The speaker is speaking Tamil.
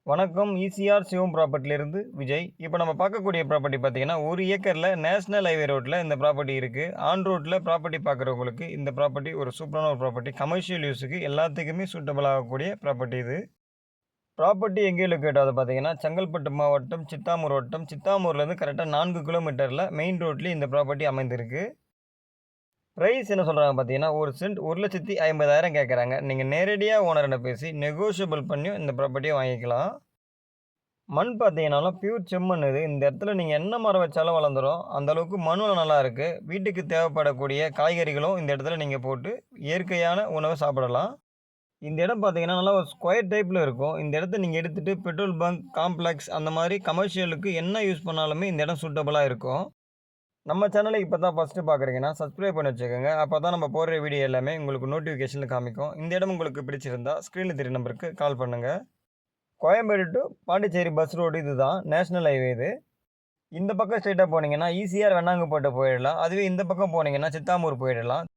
வணக்கம். ஈசிஆர் சிவம் ப்ராப்பர்ட்டிலேருந்து விஜய். இப்போ நம்ம பார்க்கக்கூடிய ப்ராப்பர்ட்டி பார்த்தீங்கன்னா, 1 ஏக்கர்ல நேஷனல் ஹைவே ரோட்ல இந்த ப்ராப்பர்ட்டி இருக்கு. ஆன் ரோட்ல ப்ராப்பர்ட்டி பார்க்குறவங்களுக்கு இந்த ப்ராப்பர்ட்டி ஒரு சூப்பரான ஒரு ப்ராப்பர்ட்டி. கமர்ஷியல் யூஸுக்கு எல்லாத்துக்குமே சூட்டபிள் ஆகக்கூடிய ப்ராப்பர்ட்டி இது. ப்ராப்பர்ட்டி எங்கே லொக்கேட் ஆகுது பார்த்தீங்கன்னா, செங்கல்பட்டு மாவட்டம், சித்தாமூர் வட்டம். சித்தாமூர்லேருந்து கரெக்ட்டா 4 கிலோமீட்டர்ல மெயின் ரோட்லயே இந்த ப்ராப்பர்ட்டி அமைந்திருக்கு. பிரைஸ் என்ன சொல்றாங்க பார்த்தீங்கன்னா, 1 சென்ட் 1,50,000 கேட்குறாங்க. நீங்க நேரடியா ஓனர்ட்ட பேசி நெகோஷியபிள் பண்ணியும் இந்த ப்ராப்பர்ட்டிய வாங்கிக்கலாம். மண் பார்த்தீங்கன்னாலும் பியூர் செம்மண் இது. இந்த இடத்துல நீங்க என்ன மரம் வச்சாலும் வளர்ந்துரும். அந்த அளவுக்கு மண்ணும் நல்லா இருக்கு. வீட்டுக்கு தேவைப்படக்கூடிய காய்கறிகளும் இந்த இடத்துல நீங்க போட்டு இயற்கையான உணவ சாப்பிடலாம். இந்த இடம் பார்த்தீங்கன்னா, நல்லா ஒரு ஸ்கொயர் டைப்ல இருக்கும். இந்த இடத்த நீங்க எடுத்துட்டு பெட்ரோல் பங்க், காம்ப்ளெக்ஸ் அந்த மாரி கமர்ஷியலுக்கு என்ன யூஸ் பண்ணாலுமே இந்த இடம் சூட்டபிளா இருக்கும். நம்ம சேனலை இப்போ தான் ஃபஸ்ட்டு பார்க்குறீங்கன்னா, சப்ஸ்கிரைப் பண்ணி வச்சுக்கோங்க. அப்போ தான் நம்ம போடுற வீடியோ எல்லாமே உங்களுக்கு நோட்டிஃபிகேஷன்ல காமிக்கும். இந்த இடம் உங்களுக்கு பிடிச்சிருந்தா, ஸ்க்ரீன்ல தெரியும் நம்பருக்கு கால் பண்ணுங்க. Koyambedu to Pondicherry bus road இதுதான். நேஷனல் ஹைவே இது. இந்த பக்கம் ஸ்ட்ரெயிட்டா போனீங்கன்னா, ஈசிஆர் வெண்ணாங்கப்பேட்டை போயிடலாம். அதுவே இந்த பக்கம் போனீங்கன்னா, சித்தாமூர் போயிடலாம்.